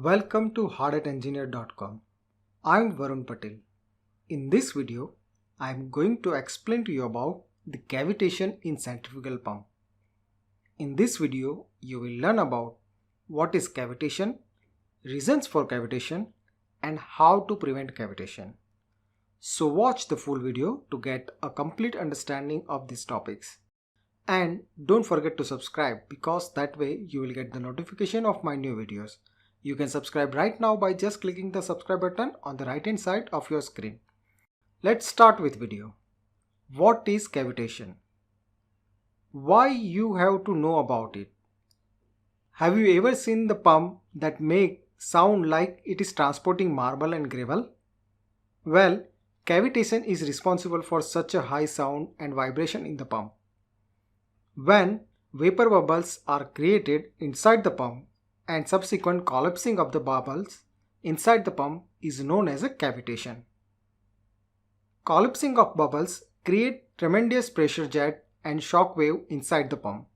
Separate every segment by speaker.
Speaker 1: Welcome to hardengineer.com. I'm Varun Patel. In this video, I'm going to explain to you about the cavitation in centrifugal pump. In this video, you will learn about what is cavitation, reasons for cavitation, and how to prevent cavitation. So watch the full video to get a complete understanding of these topics. And don't forget to subscribe because that way you will get the notification of my new videos. You can subscribe right now by just clicking the subscribe button on the right hand side of your screen. Let's start with video. What is cavitation? Why you have to know about it? Have you ever seen the pump that make sound like it is transporting marble and gravel? Well, cavitation is responsible for such a high sound and vibration in the pump. When vapor bubbles are created inside the pump and subsequent collapsing of the bubbles inside the pump is known as a cavitation. Collapsing of bubbles create tremendous pressure jet and shock wave inside the pump.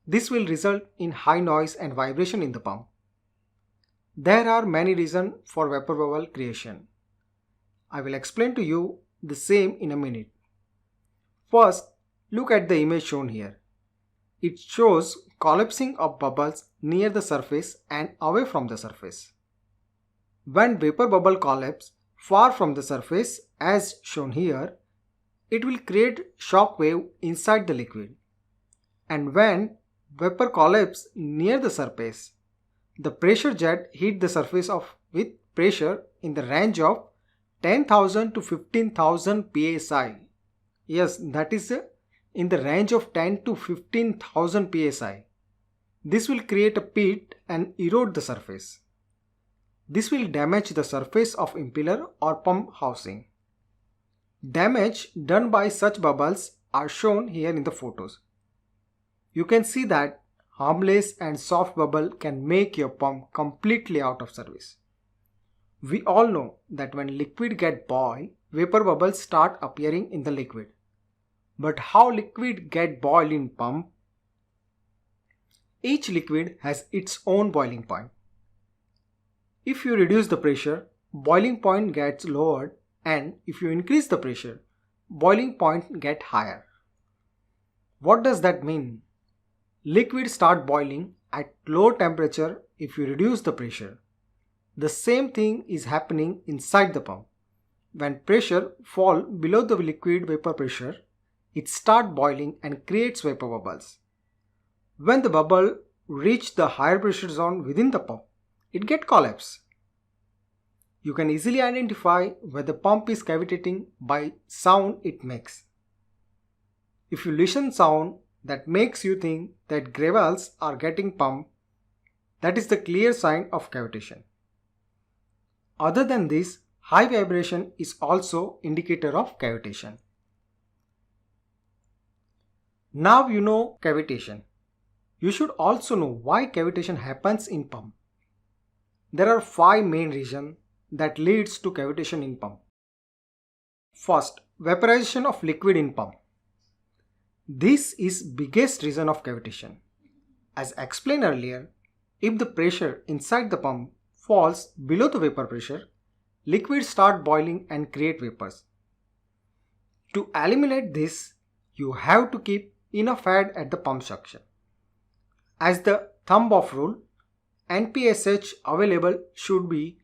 Speaker 1: This will result in high noise and vibration in the pump. There are many reasons for vapor bubble creation. I will explain to you the same in a minute. First, look at the image shown here. It shows collapsing of bubbles near the surface and away from the surface. When vapor bubble collapse far from the surface as shown here, it will create shock wave inside the liquid. And when vapor collapse near the surface, the pressure jet hit the surface with pressure in the range of 10,000 to 15,000 psi. Yes, that is in the range of 10 to 15,000 psi. This will create a pit and erode the surface. This will damage the surface of impeller or pump housing. Damage done by such bubbles are shown here in the photos. You can see that harmless and soft bubble can make your pump completely out of service. We all know that when liquid gets boiled, vapor bubbles start appearing in the liquid. But how liquid get boiled in pump? Each liquid has its own boiling point. If you reduce the pressure, boiling point gets lowered, and if you increase the pressure, boiling point gets higher. What does that mean? Liquid start boiling at low temperature if you reduce the pressure. The same thing is happening inside the pump. When pressure falls below the liquid vapor pressure, it starts boiling and creates vapor bubbles. When the bubble reaches the higher pressure zone within the pump, it gets collapsed. You can easily identify whether the pump is cavitating by sound it makes. If you listen sound that makes you think that gravels are getting pumped, that is the clear sign of cavitation. Other than this, high vibration is also indicator of cavitation. Now you know cavitation. You should also know why cavitation happens in pump. There are 5 main reasons that leads to cavitation in pump. First, vaporization of liquid in pump. This is biggest reason of cavitation. As explained earlier, if the pressure inside the pump falls below the vapor pressure, liquid start boiling and create vapors. To eliminate this, you have to keep enough air at the pump suction. As the thumb of rule, NPSH available should be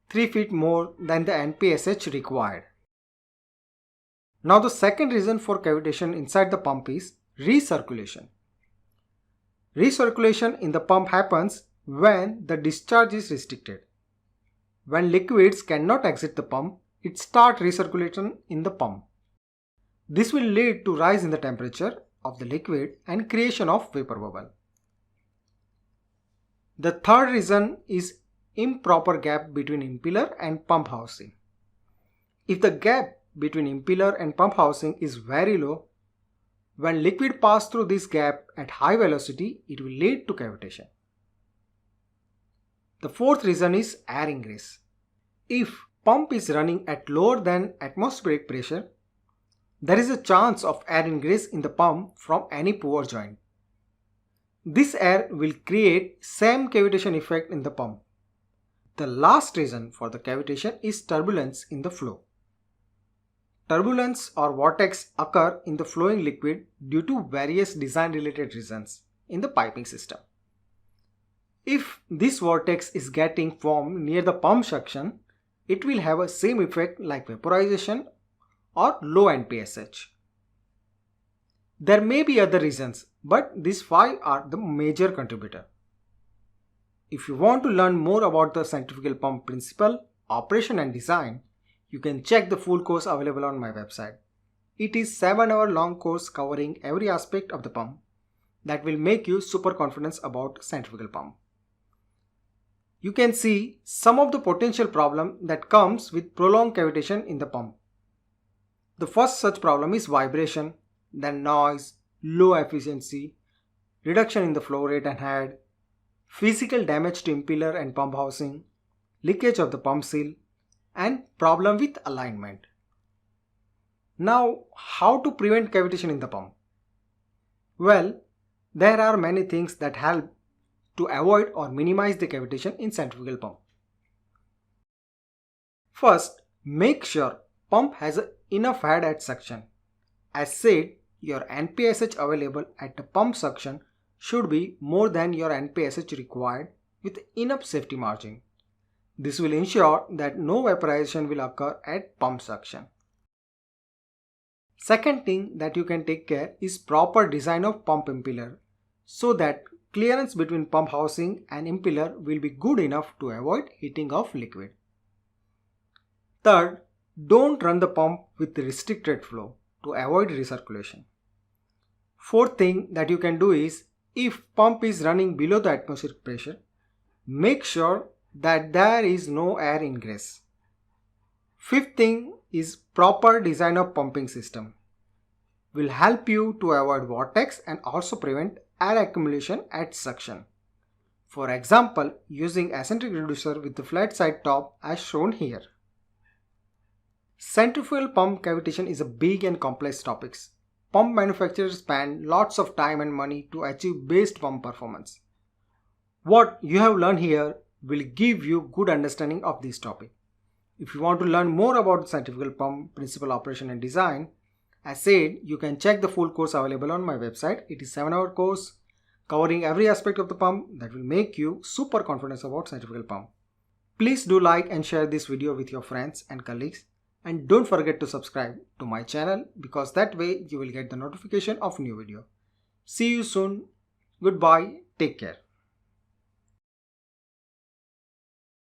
Speaker 1: 3 feet more than the NPSH required. Now the second reason for cavitation inside the pump is recirculation. Recirculation in the pump happens when the discharge is restricted. When liquids cannot exit the pump, it starts recirculating in the pump. This will lead to rise in the temperature of the liquid and creation of vapor bubble. The third reason is improper gap between impeller and pump housing. If the gap between impeller and pump housing is very low, when liquid passes through this gap at high velocity, it will lead to cavitation. The fourth reason is air ingress. If pump is running at lower than atmospheric pressure, there is a chance of air ingress in the pump from any pore joint. This air will create same cavitation effect in the pump. The last reason for the cavitation is turbulence in the flow. Turbulence or vortex occur in the flowing liquid due to various design-related reasons in the piping system. If this vortex is getting formed near the pump suction, it will have a same effect like vaporization or low NPSH. There may be other reasons, but these 5 are the major contributor. If you want to learn more about the centrifugal pump principle, operation and design, you can check the full course available on my website. It is 7-hour long course covering every aspect of the pump that will make you super confident about centrifugal pump. You can see some of the potential problem that comes with prolonged cavitation in the pump. The first such problem is vibration, then noise, low efficiency, reduction in the flow rate and head, physical damage to impeller and pump housing, leakage of the pump seal, and problem with alignment. Now, how to prevent cavitation in the pump? Well, there are many things that help to avoid or minimize the cavitation in centrifugal pump. First, make sure pump has enough head at suction. As said, your NPSH available at the pump suction should be more than your NPSH required with enough safety margin. This will ensure that no vaporization will occur at pump suction. Second thing that you can take care is proper design of pump impeller so that clearance between pump housing and impeller will be good enough to avoid heating of liquid. Third, don't run the pump with restricted flow to avoid recirculation. Fourth thing that you can do is, if pump is running below the atmospheric pressure, make sure that there is no air ingress. Fifth thing is proper design of pumping system. Will help you to avoid vortex and also prevent air accumulation at suction. For example, using eccentric reducer with the flat side top as shown here. Centrifugal pump cavitation is a big and complex topic. Pump manufacturers spend lots of time and money to achieve best pump performance. What you have learned here will give you good understanding of this topic. If you want to learn more about centrifugal pump principle, operation and design, as said, you can check the full course available on my website. It is 7-hour course covering every aspect of the pump that will make you super confident about centrifugal pump. Please do like and share this video with your friends and colleagues. And don't forget to subscribe to my channel because that way you will get the notification of new video. See you soon. Goodbye. Take care.